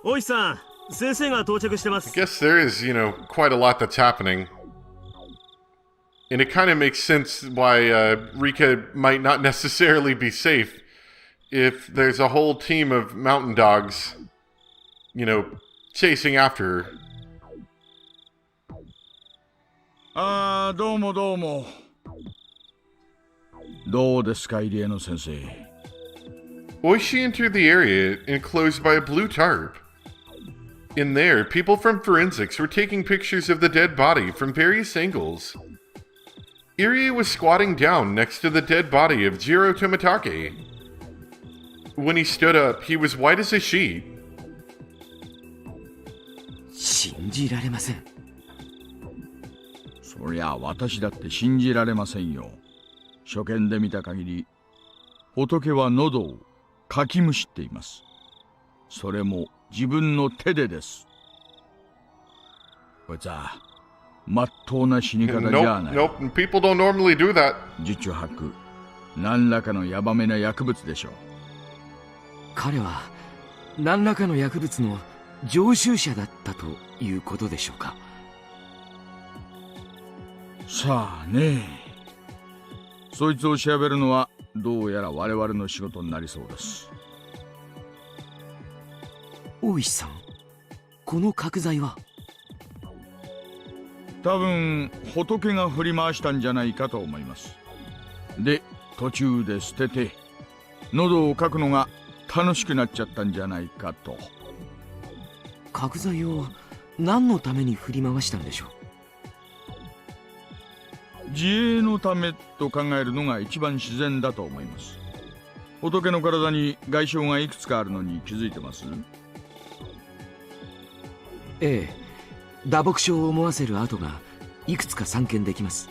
おいさん、先生が到着してま I す。 guess there is, quite a lot that's happening. And it kind of makes sense why Rika might not necessarily be safe if there's a whole team of mountain dogs, chasing after her. どうもどうも。どうですか、入江の先生。Oishi entered the area enclosed by a blue tarp. In there, people from forensics were taking pictures of the dead body from various angles. Irie was squatting down next to the dead body of Jiro Tomitake. When he stood up, he was white as a sheet. 信じられません。そりゃ私だって信じられませんよ。初見で見た限り、仏は喉をかきむしっています。それも自分の手でです。こいつはまっとうな死に方じゃない。Nope, people don't normally do that. 十中八九、何らかのヤバめな薬物でしょう。彼は何らかの薬物の常習者だったということでしょうか。さあねえ、そいつを調べるのはどうやら我々の仕事になりそうです。大石さん、この角材は？多分仏が振り回したんじゃないかと思います。で、途中で捨てて喉をかくのが楽しくなっちゃったんじゃないかと。角材を何のために振り回したんでしょう？自衛のためと考えるのが一番自然だと思います。仏の体に外傷がいくつかあるのに気づいてます？ええ、打撲傷を思わせる跡がいくつか散見できます。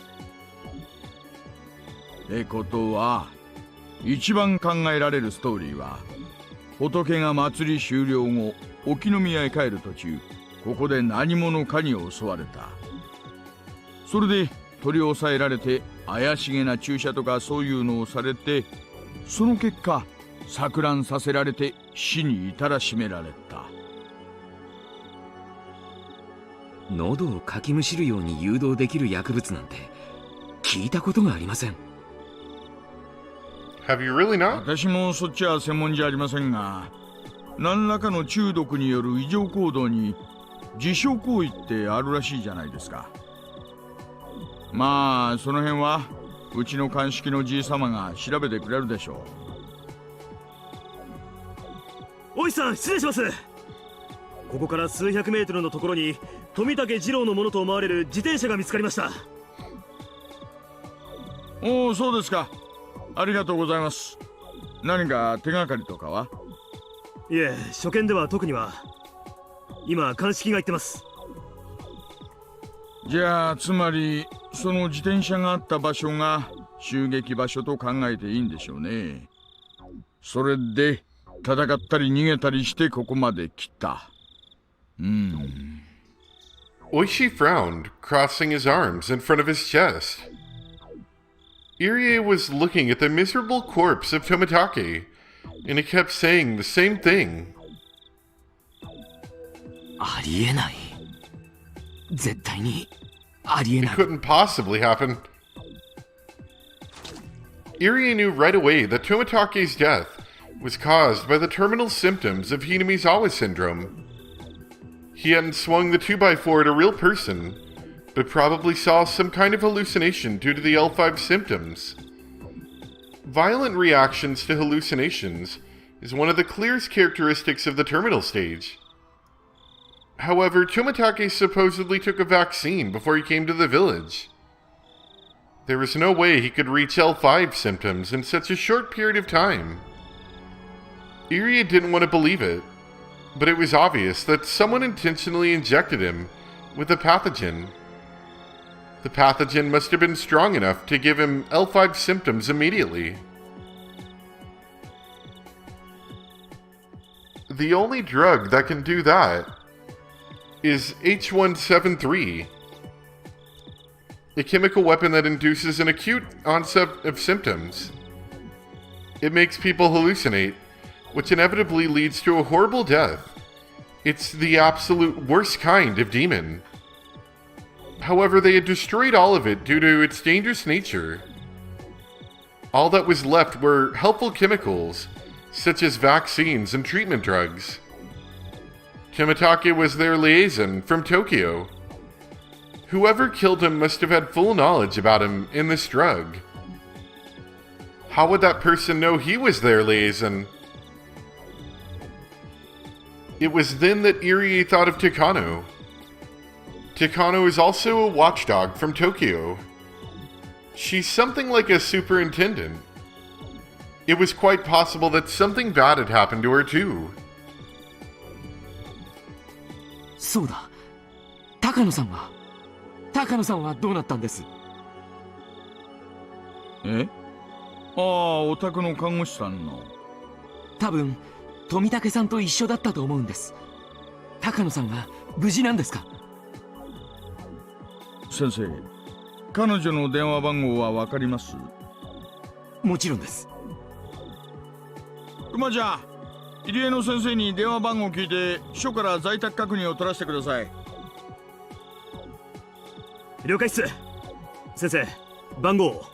ってことは、一番考えられるストーリーは、仏が祭り終了後、沖宮へ帰る途中、ここで何者かに襲われた。それで取り押さえられて怪しげな注射とかそういうのをされて、その結果錯乱させられて死に至らしめられた。喉をかきむしるように誘導できる薬物なんて聞いたことがありません。Have you really not? 私もそっちは専門じゃありませんが、何らかの中毒による異常行動に自傷行為ってあるらしいじゃないですか。まあその辺はうちの鑑識のじいさまが調べてくれるでしょう。おいさん、失礼します。ここから数百メートルのところに富武二郎のものと思われる自転車が見つかりました。おお、そうですか。ありがとうございます。何か手がかりとかは？いえ、初見では特には。今鑑識が行ってます。じゃあつまりその自転車があった場所が襲撃場所と考えていいんでしょうね。それで戦ったり逃げたりしてここまで来た。Oishi frowned, crossing his arms in front of his chest. Irie was looking at the miserable corpse of Tomitake, and he kept saying the same thing. ありえない。絶対にありえ It ない。 couldn't possibly happen. Irie knew right away that Tomitake's death was caused by the terminal symptoms of Hinamizawa syndrome. He hadn't swung the 2x4 at a real person, but probably saw some kind of hallucination due to the L5 symptoms. Violent reactions to hallucinations is one of the clearest characteristics of the terminal stage. However, Tomitake supposedly took a vaccine before he came to the village. There was no way he could reach L5 symptoms in such a short period of time. Irie didn't want to believe it, but it was obvious that someone intentionally injected him with a pathogen. The pathogen must have been strong enough to give him L5 symptoms immediately. The only drug that can do that is H173, a chemical weapon that induces an acute onset of symptoms. It makes people hallucinate, which inevitably leads to a horrible death, It's the absolute worst kind of demon. However, they had destroyed all of it due to its dangerous nature. All that was left were helpful chemicals, such as vaccines and treatment drugs. Tomitake was their liaison from Tokyo. Whoever killed him must have had full knowledge about him in this drug. How would that person know he was their liaison? It was then that Irie thought of Takano. Takano is also a watchdog from Tokyo. She's something like a superintendent. It was quite possible that something bad had happened to her too. そうだ。高野さんはどうなったんです？え？ああ、お宅の看護師さんの。多分富武さんと一緒だったと思うんです。高野さんは無事なんですか？先生、彼女の電話番号はわかります？もちろんです。熊ちゃん、入江の先生に電話番号を聞いて秘書から在宅確認を取らせてください。了解っす。先生、番号を。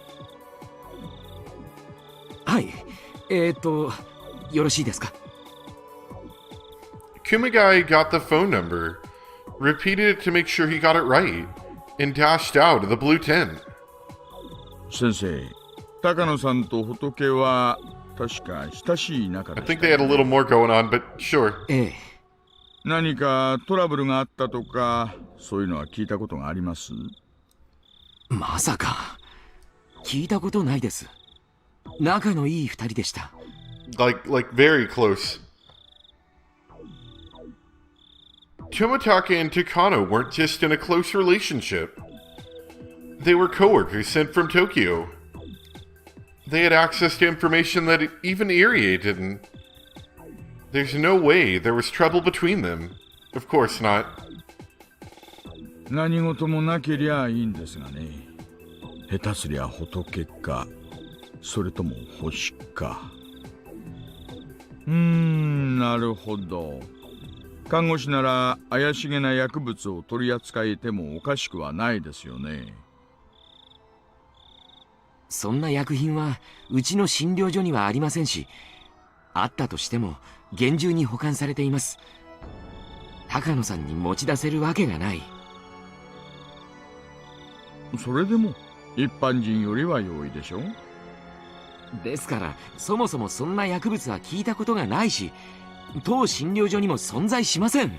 はい。よろしいですか？ Kumagai got the phone number, repeated it to make sure he got it right, and dashed out of the blue tent. 先生、高野さんと仏は確か親しい仲 I でした think they had a little more going on, but sure. ええ。何かトラブルがあったとか、そういうのは聞いたことがあります？まさか。聞いたことないです。仲のいい二人でした。Like very close. Tomitake and Takano weren't just in a close relationship. They were coworkers sent from Tokyo. They had access to information that even Irie didn't. There's no way there was trouble between them. Of course not. 何事もなけりゃいいんですがね。下手すりゃ仏か、それとも星か。なるほど。看護師なら怪しげな薬物を取り扱えてもおかしくはないですよね。そんな薬品はうちの診療所にはありませんし、あったとしても厳重に保管されています。高野さんに持ち出せるわけがない。それでも一般人よりは容易でしょ。ですからそもそもそんな薬物は聞いたことがないし、当診療所にも存在しません。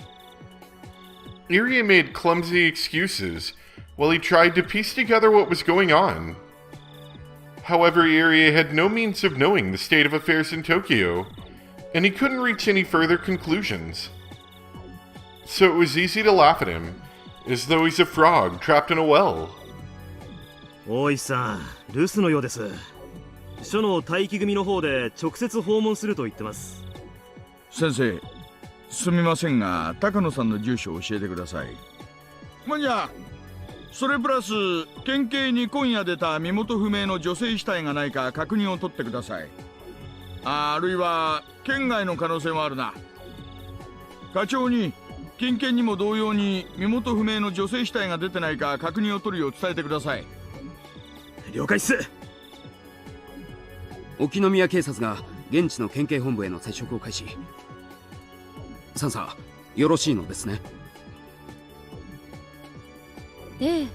Irie made clumsy excuses while he tried to piece together what was going on. However, Irie had no means of knowing the state of affairs in Tokyo, and he couldn't reach any further conclusions. So it was easy to laugh at him, as though he's a frog trapped in a well. 大石さん、留守のようです。署の待機組の方で直接訪問すると言ってます。先生、すみませんが高野さんの住所を教えてください。じゃあそれプラス県警に今夜出た身元不明の女性死体がないか確認を取ってください。あるいは県外の可能性もあるな。課長に近県にも同様に身元不明の女性死体が出てないか確認を取るよう伝えてください。了解っす。沖宮警察が現地の県警本部への接触を開始。サンサよろしいのですね。ええ、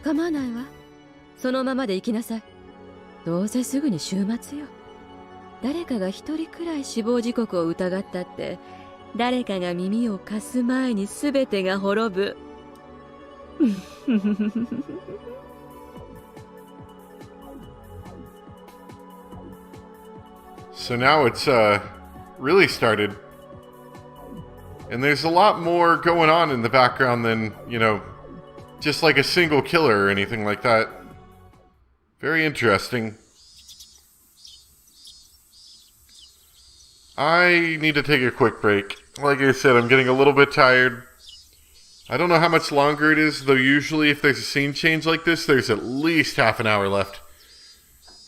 構わないわ。そのままで行きなさい。どうせすぐに週末よ。誰かが一人くらい死亡時刻を疑ったって、誰かが耳を貸す前に全てが滅ぶ。So now it's really started. And there's a lot more going on in the background than, just like a single killer or anything like that. Very interesting. I need to take a quick break. Like I said, I'm getting a little bit tired. I don't know how much longer it is, though usually if there's a scene change like this, there's at least half an hour left.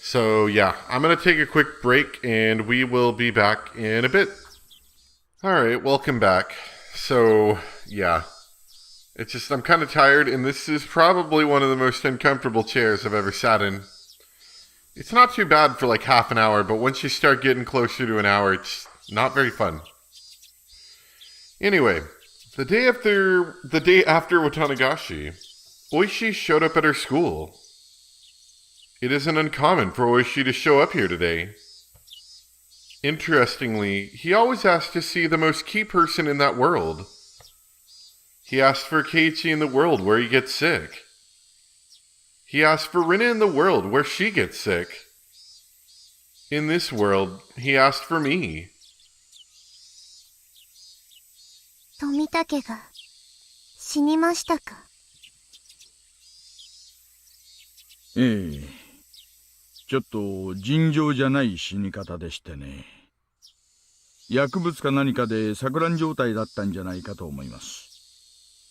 So yeah, I'm going to take a quick break and we will be back in a bit. Alright, welcome back. So, yeah. It's just, I'm kind of tired, and this is probably one of the most uncomfortable chairs I've ever sat in. It's not too bad for like half an hour, but once you start getting closer to an hour, it's not very fun. Anyway, the day after Watanagashi, Oishi showed up at her school. It isn't uncommon for Oishi to show up here today. Interestingly, he always asked to see the most key person in that world. He asked for Keiichi in the world where he gets sick. He asked for Rina in the world where she gets sick. In this world, he asked for me. 富武が死にましたか。ええ。ちょっと尋常じゃない死に方でしてね。薬物か何かで錯乱状態だったんじゃないかと思います。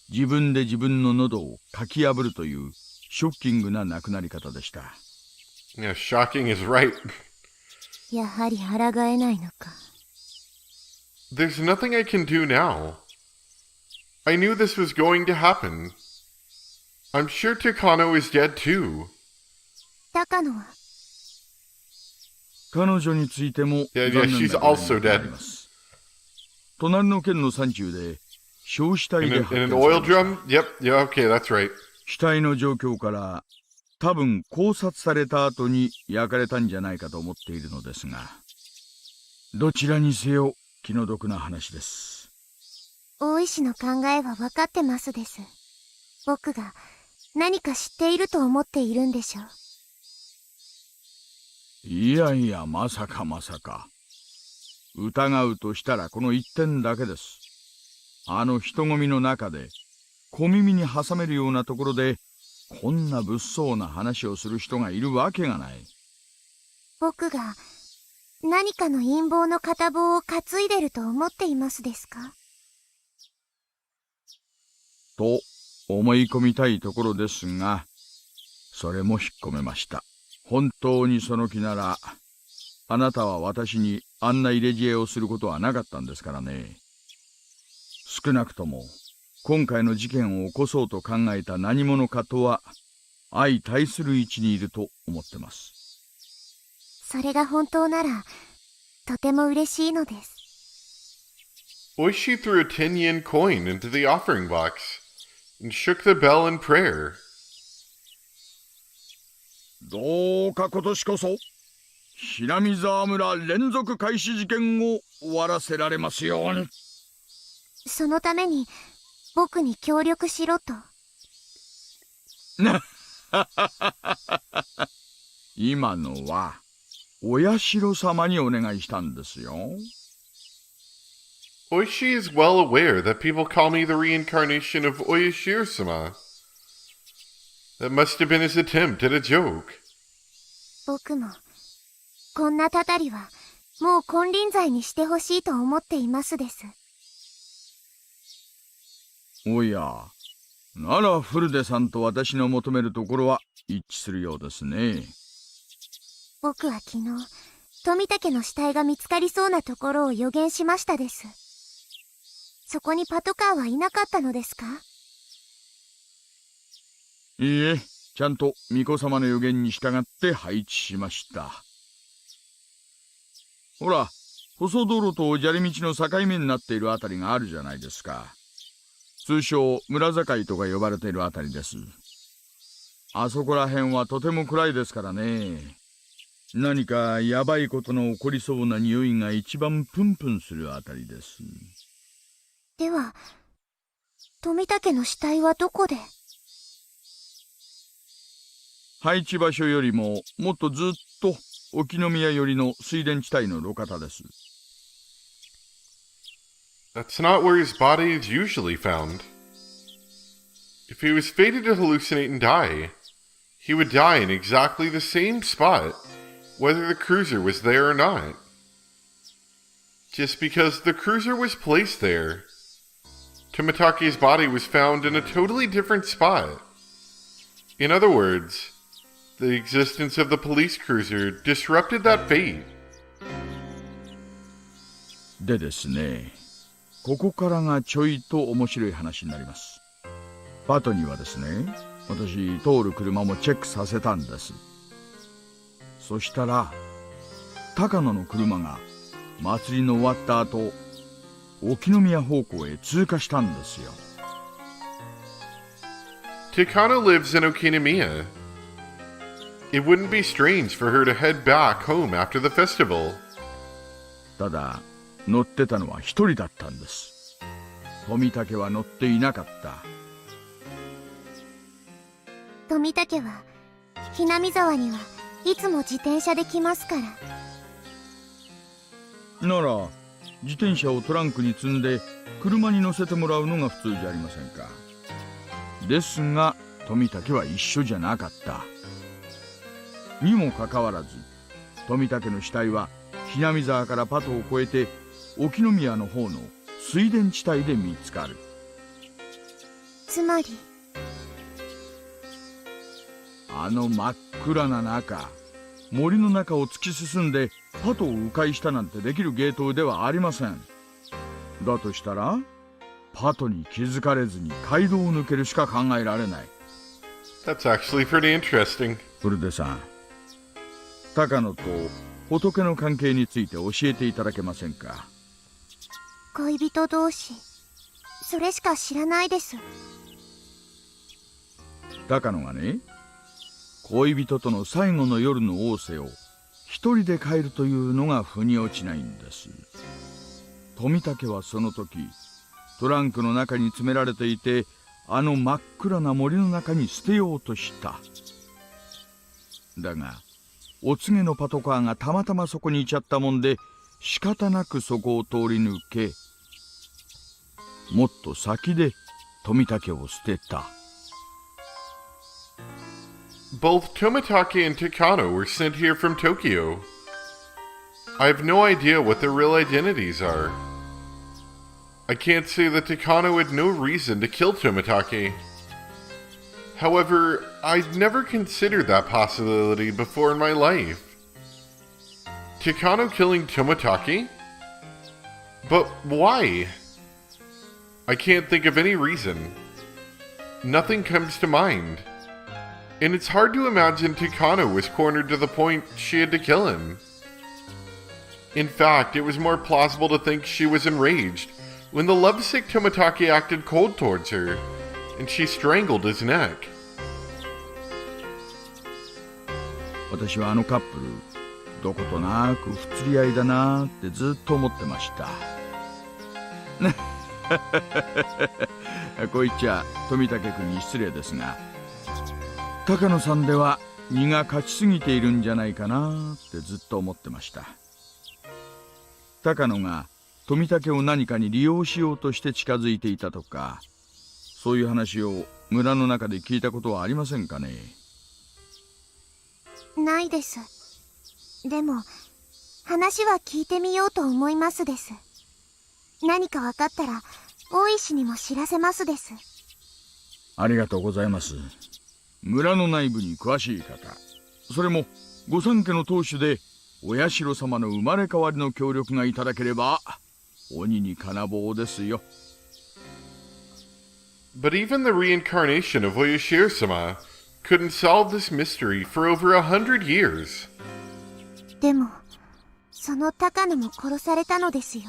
自分で自分の喉をかき破るというショッキングな亡くなり方でした。Yeah, shocking is right. やはり抗えないのか。There's nothing I can do now. I knew this was going to happen. I'm sure Takano is dead too. 高野は彼女についても Yeah, 残 yeah, 念 she's なこと also があり dead. ます。隣の県の山中で焼死体 In で an 発見さ oil れました。 drum? Yep, yeah, okay, that's right. 死体の状況から多分絞殺された後に焼かれたんじゃないかと思っているのですが、どちらにせよ気の毒な話です。大石の考えは分かってますです。僕が何か知っていると思っているんでしょう。いやいや、まさかまさか。疑うとしたらこの一点だけです。あの人混みの中で小耳に挟めるようなところでこんな物騒な話をする人がいるわけがない。僕が何かの陰謀の片棒を担いでると思っていますですか。と思い込みたいところですが、それも引っ込めました。本当にその気なら、あなたは私にあんな入れ知恵をすることはなかったんですからね。少なくとも今回の事件を起こそうと考えた何者かとは相対する位置にいると思ってます。それが本当ならとても嬉しいのです。Oishi threw a 10 yen coin into the offering box and shook the bell in prayer. どうか今年こそ平見沢村連続開始事件を終わらせられますように。そのために僕に協力しろと。今のはお社様にお願いしたんですよ。Oishi is well aware that people call me the reincarnation of Oyashiro-sama. That must have been his attempt at a joke. 僕もこんなたたりはもう金輪際にしてほしいと思っていますです。おや、ならフルデさんと私の求めるところは一致するようですね。僕は昨日富武の死体が見つかりそうなところを予言しましたです。そこにパトカーはいなかったのですか。いいえ、ちゃんと巫女様の予言に従って配置しました。ほら、細道路と砂利道の境目になっているあたりがあるじゃないですか。通称村境とか呼ばれているあたりです。あそこら辺はとても暗いですからね。何かやばいことの起こりそうな匂いが一番プンプンするあたりです。では富武の死体はどこで。配置場所よりももっとずっと沖宮寄りの水田地帯の路肩です。That's not where his body is usually found. If he was fated to hallucinate and die, he would die in exactly the same spot, whether the cruiser was there or not. Just because the cruiser was placed there, Tomitake's body was found in a totally different spot. In other words, the existence of the police cruiser disrupted that fate. でですね、ここからがちょいと面白い話になります。パトにはですね、私通る車もチェックさせたんです。そしたら高野の車が祭りの終わった後、沖宮方向へ通過したんですよ。Takano lives in Okinomiya. It wouldn't be strange for her to head back home after the festival. ただ乗ってたのは一人だったんです。富武は乗っていなかった。富武はひなみ沢にはいつも自転車で来ますから。なら自転車をトランクに積んで車に乗せてもらうのが普通じゃありませんか。ですが富武は一緒じゃなかった。にもかかわらず富武の死体はひなみ沢からパトを越えて沖宮の方の水田地帯で見つかる。つまりあの真っ暗な中、森の中を突き進んでパトを迂回したなんてできる芸当ではありません。だとしたらパトに気づかれずに街道を抜けるしか考えられない。 That's actually pretty interesting. それでさ、高野と仏の関係について教えていただけませんか。恋人同士、それしか知らないです。高野がね、恋人との最後の夜の仰せを一人で帰るというのが腑に落ちないんです。富武はその時トランクの中に詰められていて、あの真っ暗な森の中に捨てようとした。だがお告げのパトカーがたまたまそこにいちゃったもんで、仕方なくそこを通り抜け、もっと先で富武を捨てた。Both Tomitake and Takano were sent here from Tokyo. I have no idea what their real identities are. I can't say that Takano had no reason to kill Tomitake. However, I'd never considered that possibility before in my life. Takano killing Tomitake? But why? I can't think of any reason. Nothing comes to mind. And it's hard to imagine Takano was cornered to the point she had to kill him. In fact, it was more plausible to think she was enraged when the lovesick Tomitake acted cold towards her, and she strangled his neck. 私はあのカップル、どことなく不釣り合いだなってずっと思ってました。こう言っちゃ富武君に失礼ですが、高野さんでは荷が勝ちすぎているんじゃないかなってずっと思ってました。高野が富武を何かに利用しようとして近づいていたとか、そういう話を村の中で聞いたことはありませんかね。ないです。でも話は聞いてみようと思いますです。何か分かったら大石にも知らせますです。ありがとうございます。村の内部に詳しい方、それも御三家の当主でお社様の生まれ変わりの協力がいただければ鬼に金棒ですよ。 But even the reincarnation of Oyashiro-sama couldn't solve this mystery for over 100 years. でもその高野も殺されたのですよ。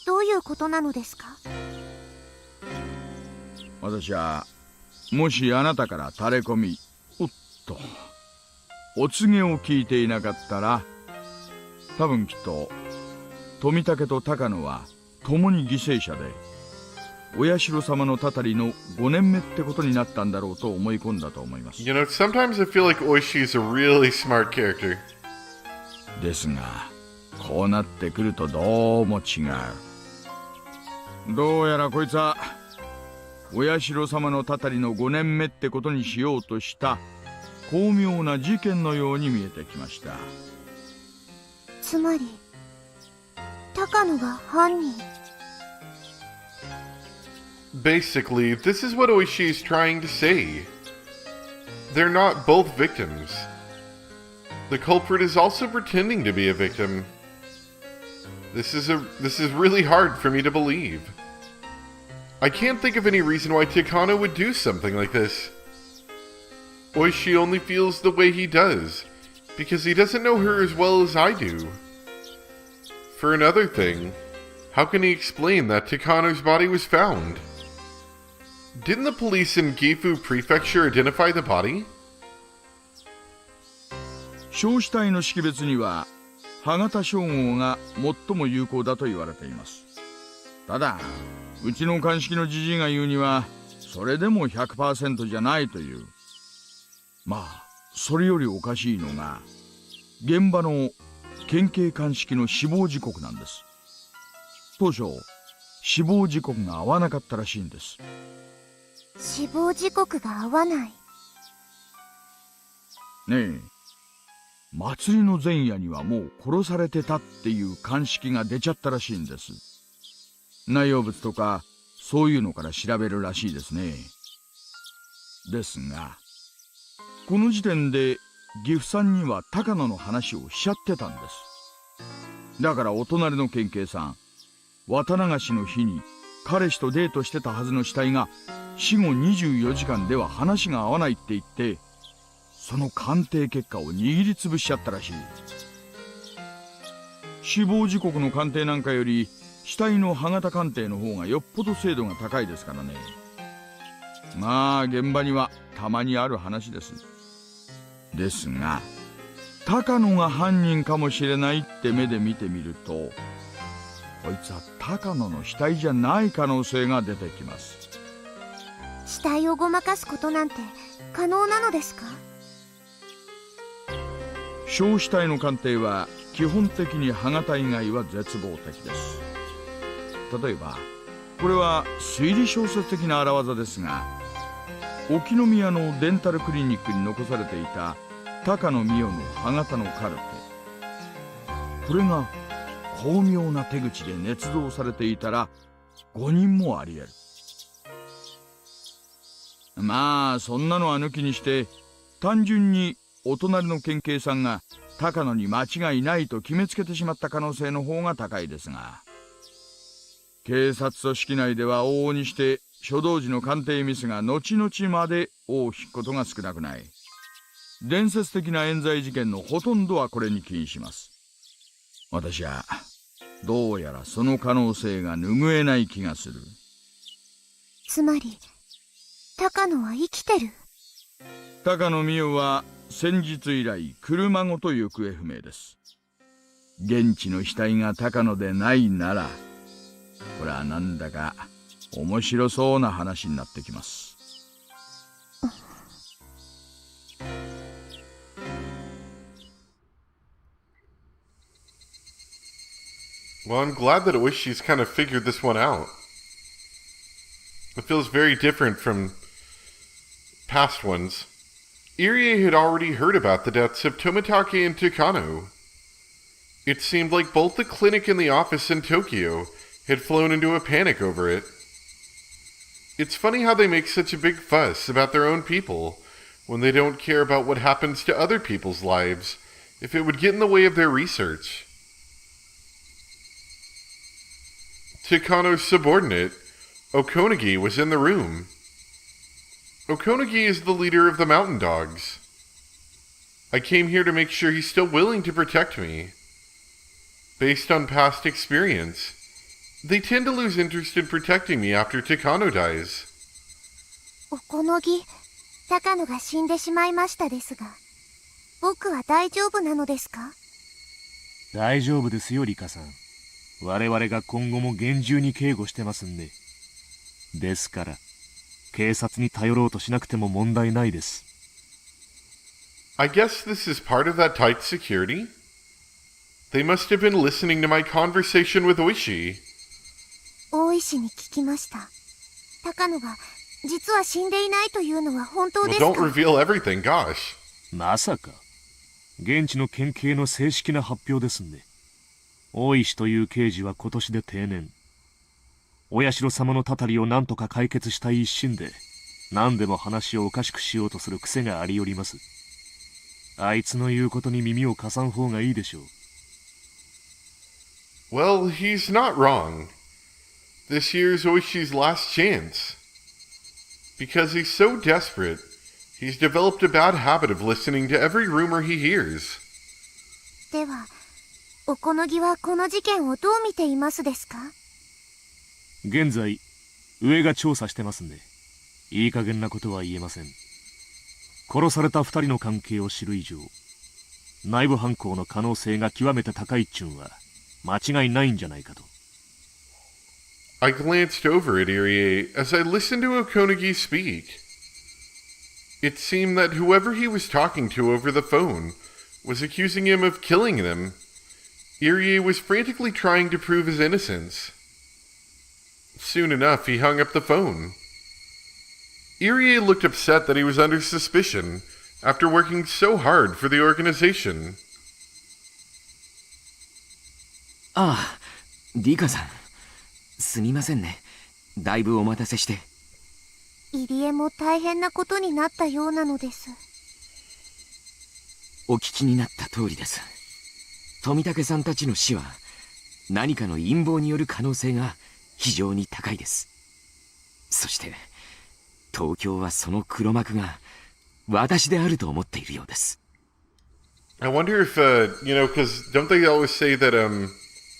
どういうことなのですか。私はもしあなたから垂れ込み、おっと、お告げを聞いていなかったら、多分きっと富武と高野は共に犠牲者で、お社様のたたりの5年目ってことになったんだろうと思い込んだと思います。You know, sometimes I feel like Oishi is a really smart character. ですが、こうなってくるとどうも違う。どうやらこいつはお社様のたたりの5年目ってことにしようとした巧妙な事件のように見えてきました。つまり高野が犯人。Basically, this is what Oishi is trying to say. They're not both victims. The culprit is also pretending to be a victim. This is really hard for me to believe. I can't think of any reason why Takano would do something like this. Oishi only feels the way he does, because he doesn't know her as well as I do. For another thing, how can he explain that Takano's body was found? Didn't the police in Gifu Prefecture identify the body? 焼死体の識別には歯型照合が最も有効だと言われています。ただうちの鑑識のじじいが言うにはそれでも 100% じゃないという。まあそれよりおかしいのが現場の県警鑑識の死亡時刻なんです。当初死亡時刻が合わなかったらしいんです。死亡時刻が合わない。ねえ、祭りの前夜にはもう殺されてたっていう鑑識が出ちゃったらしいんです。内容物とかそういうのから調べるらしいですね。ですがこの時点で岐阜さんには高野の話をしちゃってたんです。だからお隣の県警さん、綿流しの日に彼氏とデートしてたはずの死体が死後24時間では話が合わないって言ってその鑑定結果を握りつぶしちゃったらしい。死亡時刻の鑑定なんかより死体の歯型鑑定の方がよっぽど精度が高いですからね。まあ現場にはたまにある話です。ですが高野が犯人かもしれないって目で見てみるとこいつは高野の死体じゃない可能性が出てきます。死体をごまかすことなんて可能なのですか？焼死体の鑑定は基本的に歯型以外は絶望的です。例えばこれは推理小説的な荒技ですが沖宮のデンタルクリニックに残されていた高野美代の歯型のカルテ、これが巧妙な手口で捏造されていたら誤認もあり得る。まあそんなのは抜きにして単純にお隣の県警さんが高野に間違いないと決めつけてしまった可能性の方が高いですが、警察組織内では往々にして初動時の鑑定ミスが後々まで尾を引くことが少なくない。伝説的な冤罪事件のほとんどはこれに起因します。私はどうやらその可能性が拭えない気がする。つまり高野は生きてる。高野美代は先日以来車ごと行方不明です。現地の死体が高野でないならこれはなんだか面白そうな話になってきます。Well, I'm glad that Oishi's kind of figured this one out. It feels very different from past ones. Irie had already heard about the deaths of Tomitake and Takano. It seemed like both the clinic and the office in Tokyo had flown into a panic over it. It's funny how they make such a big fuss about their own people when they don't care about what happens to other people's lives if it would get in the way of their research. Takano's subordinate, Okonagi, was in the room. Okonagi is the leader of the Mountain Dogs. I came here to make sure he's still willing to protect me. Based on past experience, they tend to lose interest in protecting me after Takano dies. おこのぎ、高野が死んでしまいましたですが、僕は大丈夫なのですか？大丈夫ですよ、リカさん。我々が今後も厳重に警護してますんで。ですから、警察に頼ろうとしなくても問題ないです。I guess this is part of that tight security? They must have been listening to my conversation with Oishi. 大石に聞きました。高野が実は死んでいないというのは本当ですか？ Well, don't reveal everything, gosh. まさか。現地の県警の正式な発表ですんで。大石という刑事は今年で定年。お社様のたたりを何とか解決したい一心で何でも話をおかしくしようとする癖がありよります。あいつの言うことに耳を貸さん方がいいでしょう。Well, he's not wrong. This year's Oishi's last chance. Because he's so desperate, he's developed a bad habit of listening to every rumor he hears. では、おこのぎはこの事件をどう見ていますですか？現在上が調査してますんで、いい加減なことは言えません。殺された2人の関係を知る以上、内部犯行の可能性が極めて高いっちゅうんは間違いないんじゃないかと。I glanced over at Irie as I listened to Okonagi speak. It seemed that whoever he was talking to over the phone was accusing him of killing them. Irie was frantically trying to prove his innocence. Soon enough, he hung up the phone. Irie looked upset that he was under suspicion after working so hard for the organization. ああ、リカさん。すみませんね。だいぶお待たせして。入江も大変なことになったようなのです。お聞きになった通りです。富武さんたちの死は何かの陰謀による可能性が非常に高いです。そして東京はその黒幕が私であると思っているようです。I wonder if, because don't they always say that,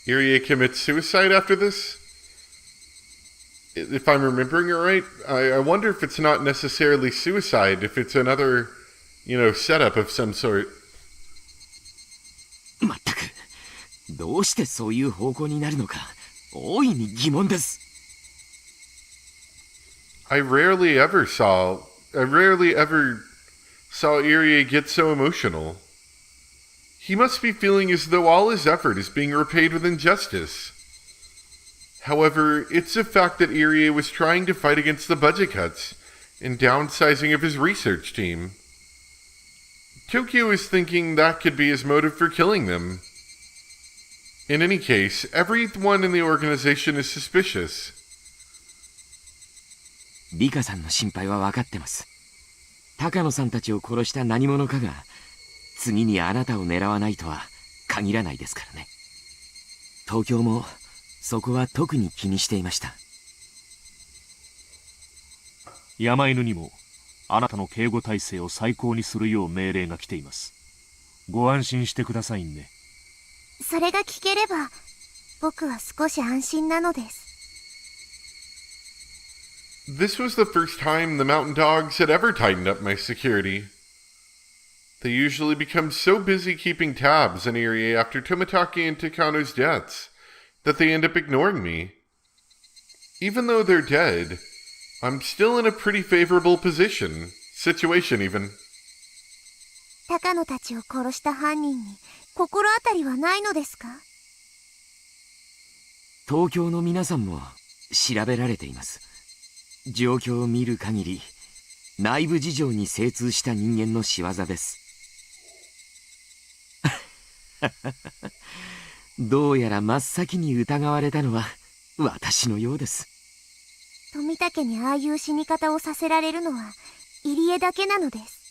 Irie commits suicide after this? If I'm remembering it right, I wonder if it's not necessarily suicide, if it's another, setup of some sort. まったく、どうしてそういう方向になるのか、大いに疑問です。I rarely ever saw Irie get so emotional. He must be feeling as though all his effort is being repaid with injustice. However, it's a fact that Irie was trying to fight against the budget cuts and downsizing of his research team. Tokyo is thinking that could be his motive for killing them. In any case, everyone in the organization is suspicious. リカさんの心配は分かってます。高野さんたちを殺した何者かが次にあなたを狙わないとは限らないですからね。東京もそこは特に気にしていました。山犬にもあなたの警護体制を最高にするよう命令が来ています。ご安心してくださいね。それが聞ければ僕は少し安心なのです。This was the first time the Mountain Dogs had ever tightened up my security. They usually become so busy keeping tabs on Irie after Tomitake and Takano's deaths that they end up ignoring me. Even though they're dead, I'm still in a pretty favorable situation even. 高野たちを殺した犯人に心当たりはないのですか？東京の皆さんも調べられています。状況を見る限り内部事情に精通した人間の仕業です。どうやら真っ先に疑われたのは私のようです。富武にああいう死に方をさせられるのは入江だけなのです。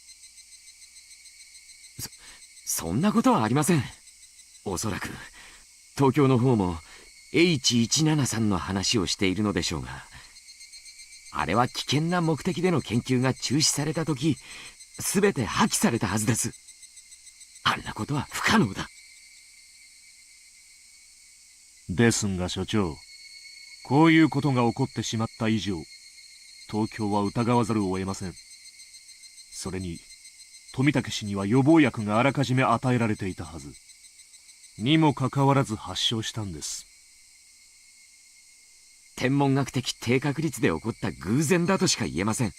そんなことはありません。おそらく東京の方も H.89 さんの話をしているのでしょうが、あれは危険な目的での研究が中止された時、すべて破棄されたはずです。あんなことは不可能だ。ですが所長、こういうことが起こってしまった以上、東京は疑わざるを得ません。それに富武氏には予防薬があらかじめ与えられていたはず。にもかかわらず発症したんです。天文学的低確率で起こった偶然だとしか言えません。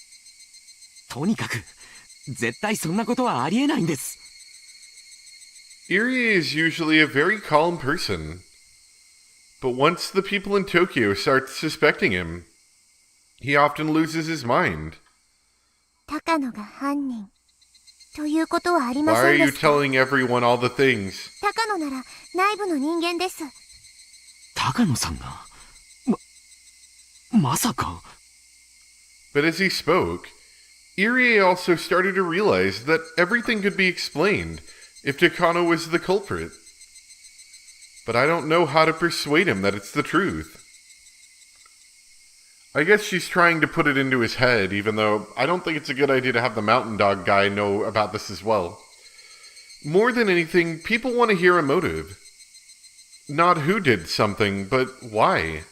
とにかく絶対そんなことはありえないんです。Irie is usually a very calm person. But once the people in Tokyo start suspecting him, he often loses his mind. 高野が犯人ということはありま Why せ are んで you すか？ telling everyone all the things? 高野なら内部の人間です。高野さんがまさか。 But as he spoke, Irie also started to realize that everything could be explained if Takano was the culprit. but I don't know how to persuade him that it's the truth. I guess she's trying to put it into his head, even though I don't think it's a good idea to have the mountain dog guy know about this as well. More than anything, people want to hear a motive. Not who did something, but why.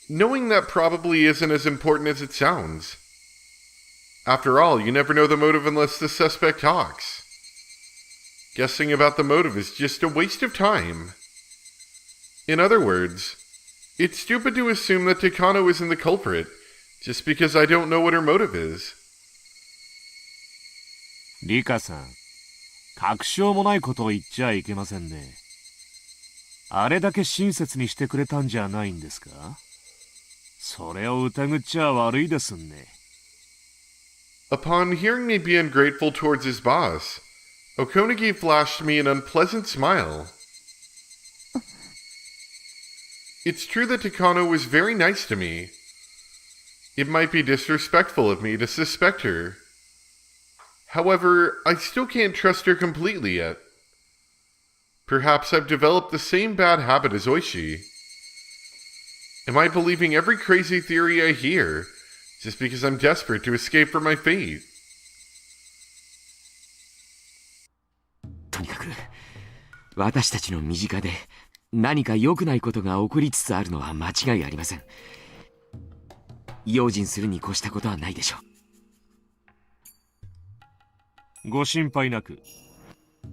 Knowing that probably isn't as important as it sounds. After all, you never know the motive unless the suspect talks. Guessing about the motive is just a waste of time. In other words, it's stupid to assume that Takano isn't the culprit, just because I don't know what her motive is. リカさん、確証もないことを言っちゃいけませんね。あれだけ親切にしてくれたんじゃないんですか？それを疑っちゃ悪いですね。Upon hearing me be ungrateful towards his boss, Okonagi flashed me an unpleasant smile. It's true that Takano was very nice to me. It might be disrespectful of me to suspect her. However, I still can't trust her completely yet. Perhaps I've developed the same bad habit as Oishi. Am I believing every crazy theory I hear, just because I'm desperate to escape from my fate? とにかく私たちの身近で何か良くないことが起こりつつあるのは間違いありません。用心するに越したことはないでしょう。ご心配なく、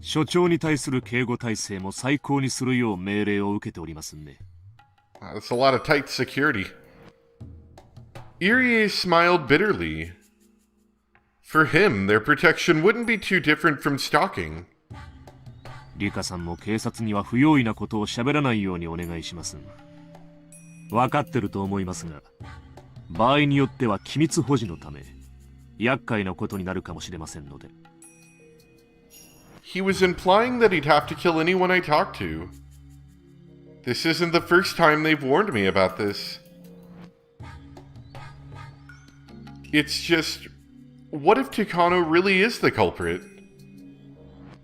所長に対する警護体制も最高にするよう命令を受けておりますね。That's a lot of tight security. Irie smiled bitterly. For him, their protection wouldn't be too different from stalking. リカさんも警察には不用意なことを喋らないようにお願いします。分かってると思いますが、場合によっては機密保持のため、厄介なことになるかもしれませんので。He was implying that he'd have to kill anyone I talked to. This isn't the first time they've warned me about this. It's just, what if Takano really is the culprit?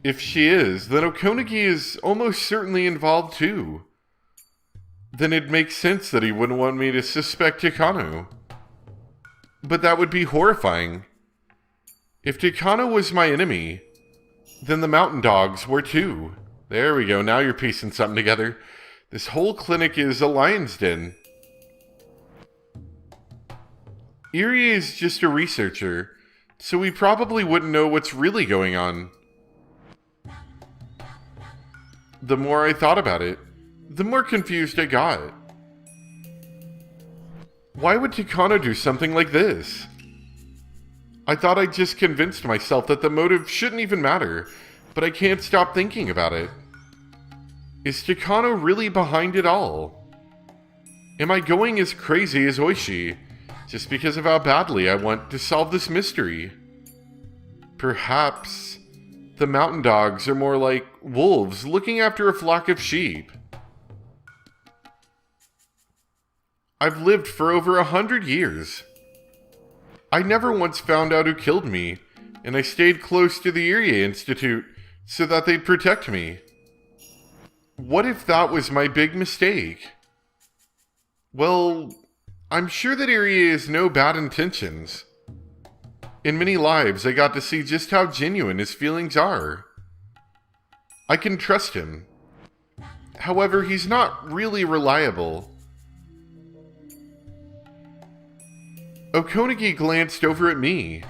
If she is, then Okonagi is almost certainly involved too. Then it makes sense that he wouldn't want me to suspect Takano. But that would be horrifying. If Takano was my enemy, then the mountain dogs were too. There we go, now you're piecing something together. This whole clinic is a lion's den. Irie is just a researcher, so he probably wouldn't know what's really going on. The more I thought about it, the more confused I got. Why would Takano do something like this? I thought I'd just convinced myself that the motive shouldn't even matter, but I can't stop thinking about it. Is Takano really behind it all? Am I going as crazy as Oishi, just because of how badly I want to solve this mystery? Perhaps the mountain dogs are more like wolves looking after a flock of sheep. I've lived for over 100 years. I never once found out who killed me, and I stayed close to the Irie Institute so that they'd protect me. What if that was my big mistake? Well, I'm sure that Irie has no bad intentions. In many lives, I got to see just how genuine his feelings are. I can trust him. However, he's not really reliable. Okonagi glanced over at me.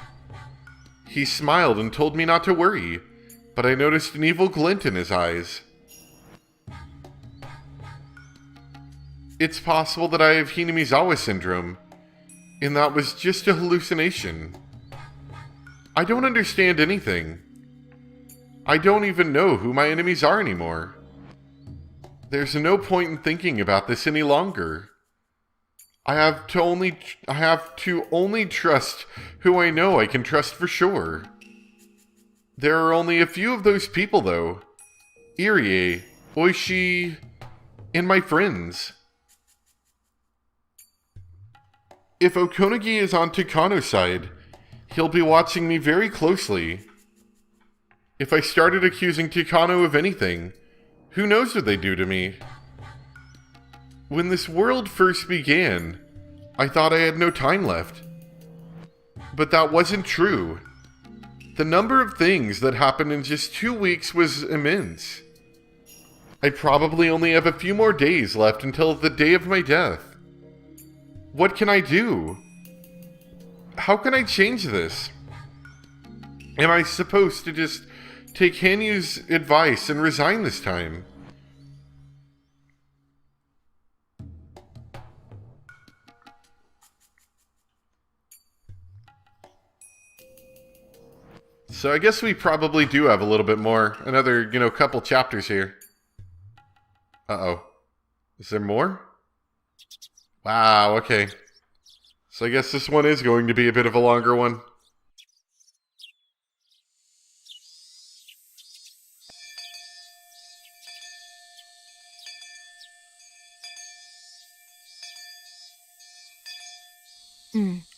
He smiled and told me not to worry, but I noticed an evil glint in his eyes. It's possible that I have Hinamizawa syndrome, and that was just a hallucination. I don't understand anything. I don't even know who my enemies are anymore. There's no point in thinking about this any longer. I have to only trust who I know I can trust for sure. There are only a few of those people though. Irie, Oishi, and my friends. If Okonagi is on Takano's side, he'll be watching me very closely. If I started accusing Takano of anything, Who knows what they do to me? When this world first began, I thought I had no time left. But that wasn't true. The number of things that happened in just 2 weeks was immense. I probably only have a few more days left until the day of my death. What can I do? How can I change this? Am I supposed to just take Hanyu's advice and resign this time? So I guess we probably do have a little bit more. Another, couple chapters here. Uh-oh. Is there more? Wow, okay. So I guess this one is going to be a bit of a longer one.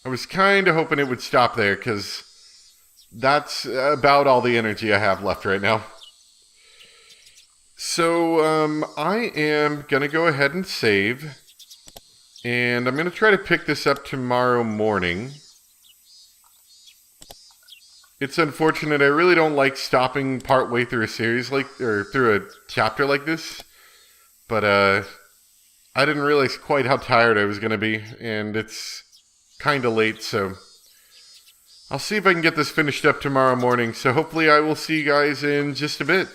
I was kind of hoping it would stop there, because that's about all the energy I have left right now. So, I am going to go ahead and save. And I'm going to try to pick this up tomorrow morning. It's unfortunate. I really don't like stopping partway through a series or through a chapter like this. But, I didn't realize quite how tired I was going to be. And it's kind of late, so I'll see if I can get this finished up tomorrow morning. So hopefully I will see you guys in just a bit.